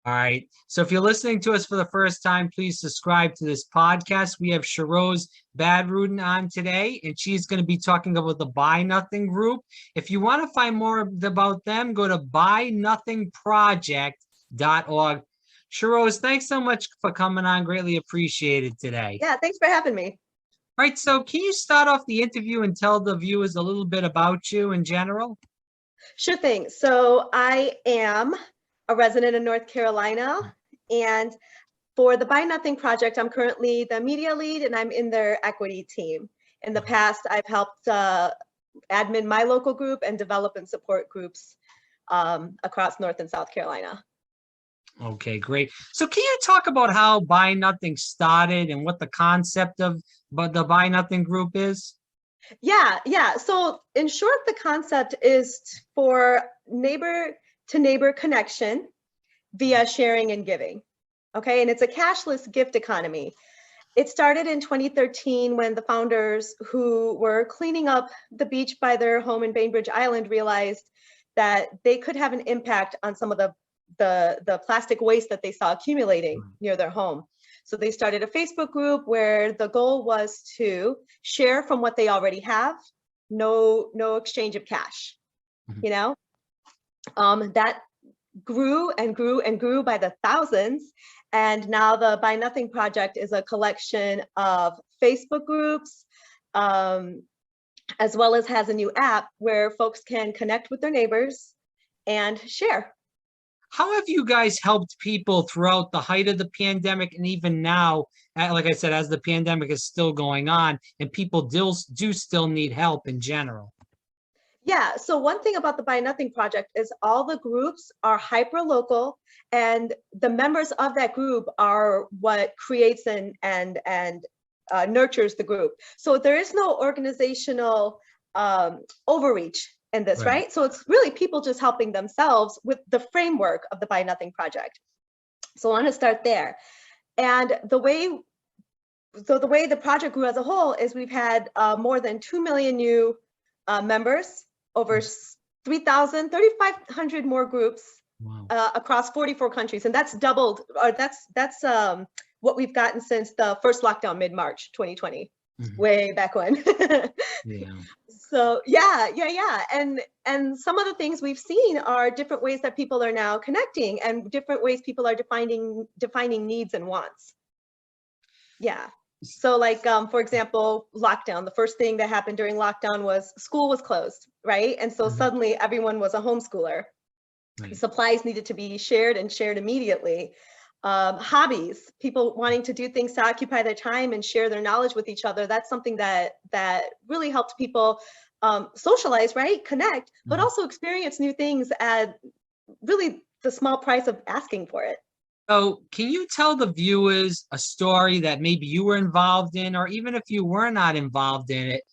All right. So if you're listening to us for the first time, please subscribe to this podcast. We have Sherose Badruddin on today, and she's going to be talking about the Buy Nothing Group. If you want to find more about them, go to buynothingproject.org. Sherose, thanks so much for coming on. Greatly appreciated today. Yeah, thanks for having me. All right. So can you start off the interview and tell the viewers a little bit about you in general? Sure thing. So I am a resident of North Carolina, and for the Buy Nothing Project, I'm currently the media lead and I'm in their equity team. In the past, I've helped admin my local group and develop and support groups across North and South Carolina. Okay, great. So can you talk about how Buy Nothing started and what the concept of the Buy Nothing Group is? Yeah. So in short, the concept is for neighbor to neighbor connection via sharing and giving. Okay, and it's a cashless gift economy. It started in 2013 when the founders who were cleaning up the beach by their home in Bainbridge Island realized that they could have an impact on some of the plastic waste that they saw accumulating near their home. So they started a Facebook group where the goal was to share from what they already have, no exchange of cash. You know, that grew and grew and grew by the thousands. And now the Buy Nothing Project is a collection of Facebook groups, as well as has a new app where folks can connect with their neighbors and share. How have you guys helped people throughout the height of the pandemic and even now, like I said, as the pandemic is still going on and people do still need help in general? Yeah, so one thing about the Buy Nothing Project is all the groups are hyper local, and the members of that group are what creates and nurtures the group. So there is no organizational overreach in this, right? So it's really people just helping themselves with the framework of the Buy Nothing Project. So I want to start there. And the way the project grew as a whole is we've had more than 2 million new members, over 3,500 more groups across 44 countries, and that's doubled. Or that's what we've gotten since the first lockdown mid-March 2020, way back when. So yeah, and some of the things we've seen are different ways that people are now connecting and different ways people are defining needs and wants. Yeah. So like, for example, lockdown, the first thing that happened during lockdown was school was closed, right? And so suddenly everyone was a homeschooler. Supplies needed to be shared and shared immediately. Hobbies, people wanting to do things to occupy their time and share their knowledge with each other. That's something that really helped people socialize, right? Connect, but also experience new things at really the small price of asking for it. So can you tell the viewers a story that maybe you were involved in, or even if you were not involved in it,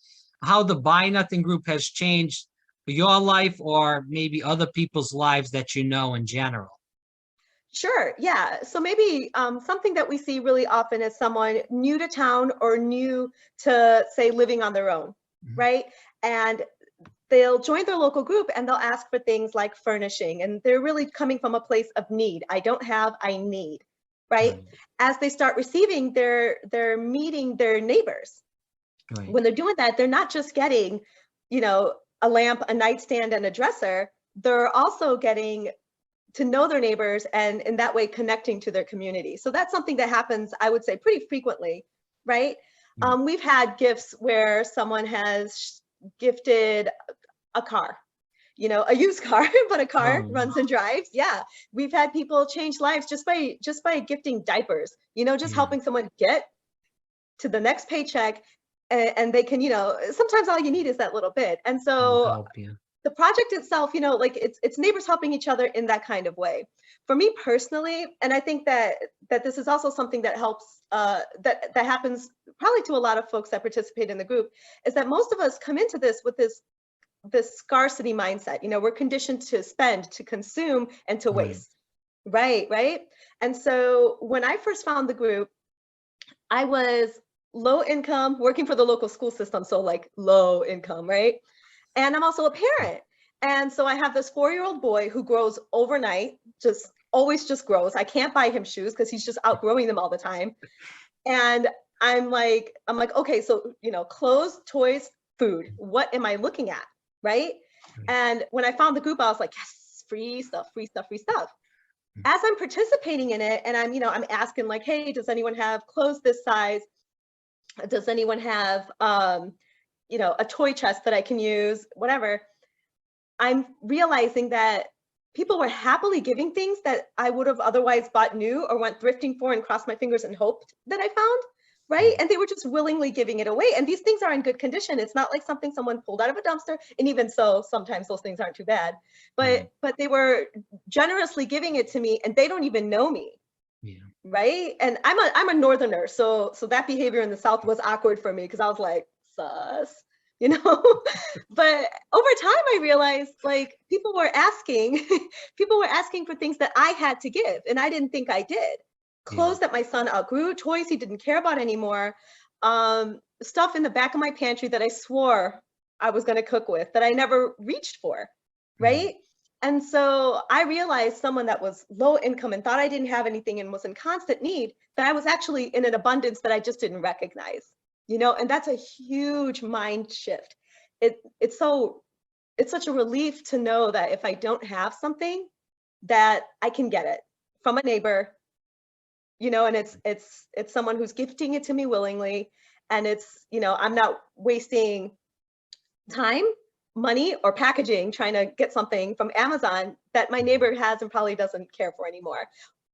how the Buy Nothing Group has changed your life or maybe other people's lives that you know in general? Sure, yeah. So maybe something that we see really often is someone new to town or new to, say, living on their own, right? And they'll join their local group and they'll ask for things like furnishing, and they're really coming from a place of need. I don't have, I need, right? As they start receiving, they're meeting their neighbors. When they're doing that, they're not just getting, you know, a lamp, a nightstand, and a dresser. They're also getting to know their neighbors and in that way connecting to their community. So that's something that happens, I would say, pretty frequently, right? We've had gifts where someone has gifted a car, you know, a used car, but a car runs and drives. Yeah, we've had people change lives just by gifting diapers, you know, just helping someone get to the next paycheck, and they can, you know, sometimes all you need is that little bit. And so the project itself, you know, like it's neighbors helping each other in that kind of way. For me personally, and I think that this is also something that helps, that happens probably to a lot of folks that participate in the group, is that most of us come into this with this scarcity mindset. You know, we're conditioned to spend, to consume, and to waste. Right. And so when I first found the group, I was low income, working for the local school system, so like low income, right? And I'm also a parent. And so I have this 4-year-old boy who grows overnight, just always just grows. I can't buy him shoes because he's just outgrowing them all the time. And I'm like, okay, so, clothes, toys, food, what am I looking at? Right. And when I found the group, I was like, yes, free stuff, free stuff, free stuff. As I'm participating in it, and I'm asking like, hey, does anyone have clothes this size? Does anyone have, a toy chest that I can use, whatever. I'm realizing that people were happily giving things that I would have otherwise bought new or went thrifting for and crossed my fingers and hoped that I found, right? And they were just willingly giving it away. And these things are in good condition. It's not like something someone pulled out of a dumpster. And even so, sometimes those things aren't too bad. But they were generously giving it to me, and they don't even know me. Yeah. Right. And I'm a northerner, so that behavior in the South was awkward for me because I was like, sus. But over time I realized like people were asking for things that I had to give, and I didn't think I did. Clothes that my son outgrew, toys he didn't care about anymore, stuff in the back of my pantry that I swore I was going to cook with that I never reached for, right? And so I realized someone that was low income and thought I didn't have anything and was in constant need, that I was actually in an abundance that I just didn't recognize. And that's a huge mind shift. It's such a relief to know that if I don't have something, that I can get it from a neighbor, and it's someone who's gifting it to me willingly, and it's, I'm not wasting time, money, or packaging trying to get something from Amazon that my neighbor has and probably doesn't care for anymore.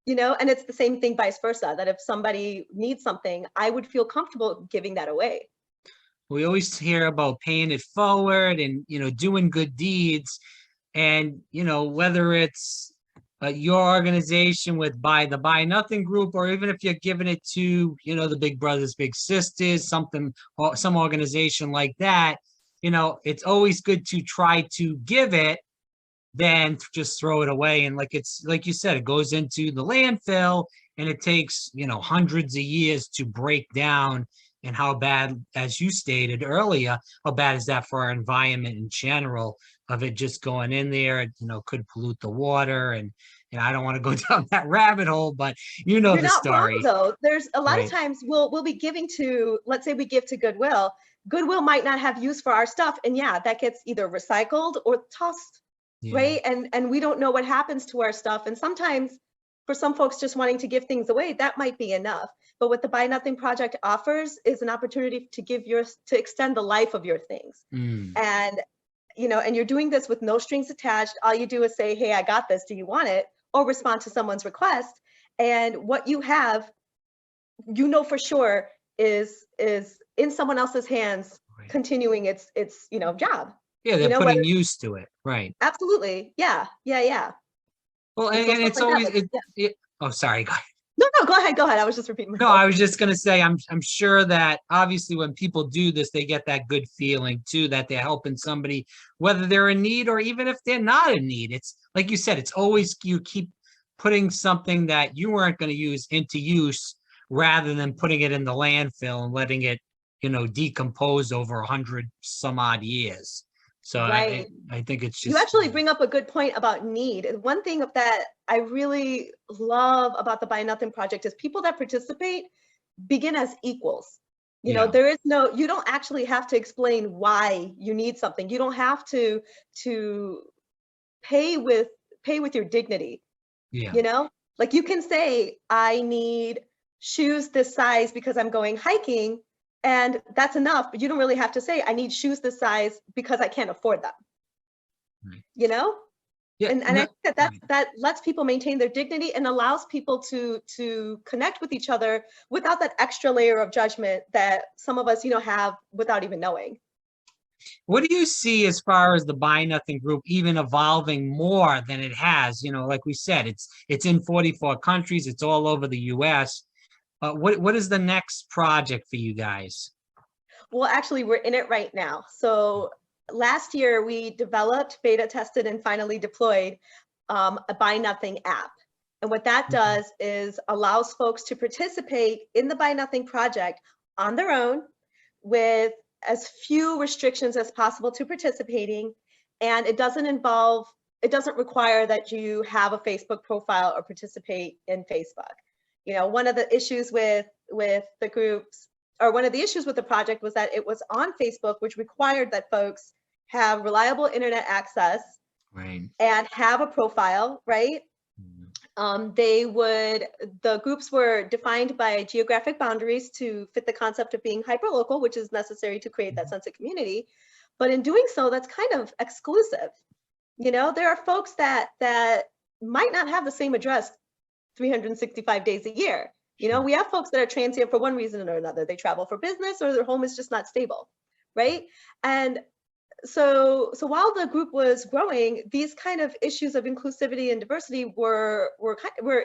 And it's the same thing vice versa, that if somebody needs something, I would feel comfortable giving that away. We always hear about paying it forward and, doing good deeds. And, whether it's your organization with the Buy Nothing group, or even if you're giving it to, the Big Brothers, Big Sisters, or some organization like that, it's always good to try to give it than just throw it away. And like you said, it goes into the landfill, and it takes, hundreds of years to break down. And how bad, as you stated earlier, how bad is that for our environment in general, of it just going in there, could pollute the water. And I don't want to go down that rabbit hole, but You're the not story. wrong, though. There's a lot of times we'll be giving to, let's say we give to Goodwill. Goodwill might not have use for our stuff, and that gets either recycled or tossed, right? And we don't know what happens to our stuff. And sometimes for some folks just wanting to give things away, that might be enough. But what the Buy Nothing Project offers is an opportunity to extend the life of your things. And, and you're doing this with no strings attached. All you do is say, hey, I got this. Do you want it? Or respond to someone's request. And what you have, for sure is in someone else's hands, continuing its job. Yeah, they're putting use to it, right? Absolutely. Yeah. Well, and it's always oh, sorry, go ahead. No, go ahead. I was just repeating myself. No, I was just going to say, I'm sure that obviously when people do this, they get that good feeling too, that they're helping somebody, whether they're in need or even if they're not in need. It's like you said, it's always, you keep putting something that you weren't going to use into use, rather than putting it in the landfill and letting it, decompose over 100 some odd years. So I think it's just. You actually bring up a good point about need. And one thing that I really love about the Buy Nothing Project is people that participate begin as equals. You don't actually have to explain why you need something. You don't have to pay with your dignity. Like you can say, I need shoes this size because I'm going hiking. And that's enough, but you don't really have to say, I need shoes this size because I can't afford them. Yeah, and I think that lets people maintain their dignity and allows people to connect with each other without that extra layer of judgment that some of us, have without even knowing. What do you see as far as the Buy Nothing group even evolving more than it has? Like we said, it's in 44 countries, it's all over the US. What is the next project for you guys? Well, actually, we're in it right now. So last year, we developed, beta tested, and finally deployed a Buy Nothing app. And what that does is allows folks to participate in the Buy Nothing project on their own with as few restrictions as possible to participating. And it doesn't involve it doesn't require that you have a Facebook profile or participate in Facebook. You know, one of the issues with the groups, or one of the issues with the project, was that it was on Facebook, which required that folks have reliable internet access, Right. and have a profile, right? The groups were defined by geographic boundaries to fit the concept of being hyperlocal, which is necessary to create that sense of community. But in doing so, that's kind of exclusive. You know, there are folks that might not have the same address 365 days a year. You know, we have folks that are transient for one reason or another. They travel for business, or their home is just not stable, right? And so while the group was growing, these kind of issues of inclusivity and diversity were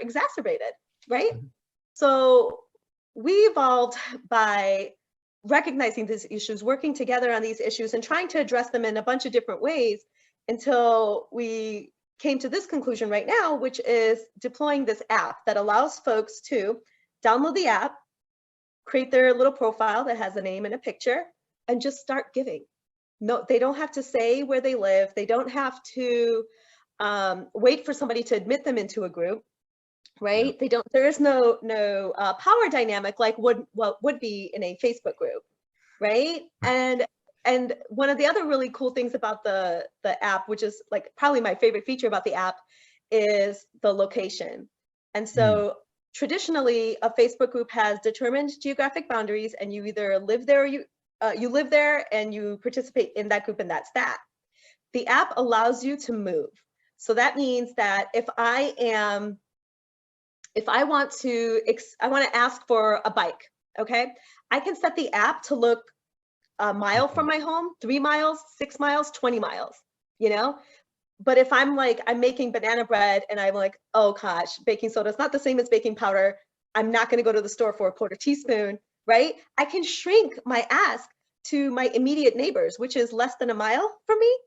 exacerbated, right? So we evolved by recognizing these issues, working together on these issues, and trying to address them in a bunch of different ways, until we came to this conclusion right now, which is deploying this app that allows folks to download the app, create their little profile that has a name and a picture, and just start giving. No, they don't have to say where they live. They don't have to wait for somebody to admit them into a group, right? There is no power dynamic like what would be in a Facebook group, right? And one of the other really cool things about the app, which is like probably my favorite feature about the app, is the location. And so traditionally, a Facebook group has determined geographic boundaries, and you either live there or you live there and you participate in that group, and that's that. The app allows you to move. So that means that if I want to ask for a bike, okay, I can set the app to look a mile from my home, 3 miles, 6 miles, 20 miles, you know? But if I'm making banana bread and I'm like, oh gosh, baking soda is not the same as baking powder, I'm not gonna go to the store for a quarter teaspoon, right? I can shrink my ask to my immediate neighbors, which is less than a mile from me.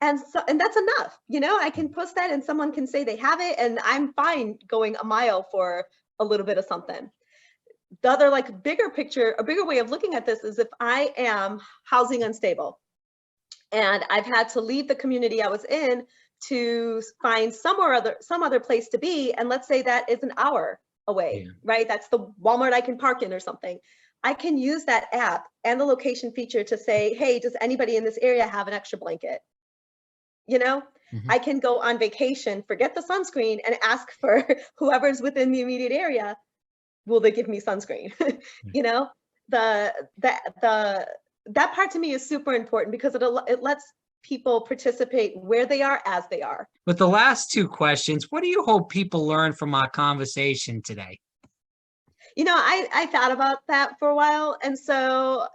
And that's enough, you know? I can post that and someone can say they have it, and I'm fine going a mile for a little bit of something. The other bigger picture, a bigger way of looking at this is if I am housing unstable and I've had to leave the community I was in to find some other place to be, and let's say that is an hour away, right? That's the Walmart I can park in or something. I can use that app and the location feature to say, hey, does anybody in this area have an extra blanket? You know, I can go on vacation, forget the sunscreen, and ask for whoever's within the immediate area, will they give me sunscreen? You know, that part to me is super important, because it lets people participate where they are as they are. With the last two questions, what do you hope people learn from our conversation today? You know, I thought about that for a while, and so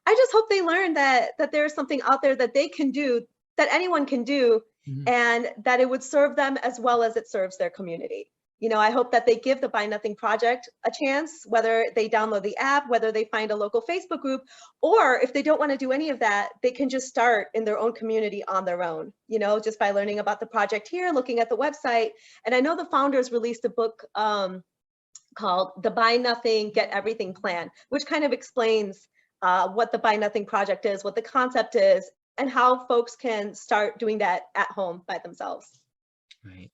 I just hope they learn that there's something out there that they can do, that anyone can do, and that it would serve them as well as it serves their community. You know, I hope that they give the Buy Nothing Project a chance, whether they download the app, whether they find a local Facebook group, or if they don't want to do any of that, they can just start in their own community on their own, you know, just by learning about the project here, looking at the website. And I know the founders released a book called The Buy Nothing, Get Everything Plan, which kind of explains what the Buy Nothing Project is, what the concept is, and how folks can start doing that at home by themselves. Right.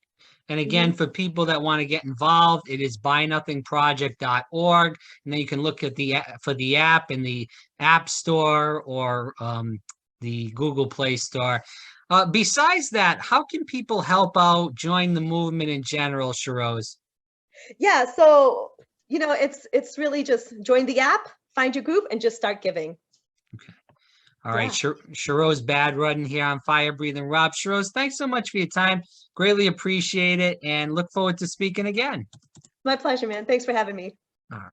And again, for people that want to get involved, it is buynothingproject.org. And then you can look at for the app in the App Store or the Google Play Store. Besides that, how can people help out, join the movement in general, Sherose? Yeah, so, you know, it's really just join the app, find your group, and just start giving. Okay. All right, Sherose Badruddin here on Fire Breathing Rob. Sherose, thanks so much for your time. Greatly appreciate it, and look forward to speaking again. My pleasure, man. Thanks for having me.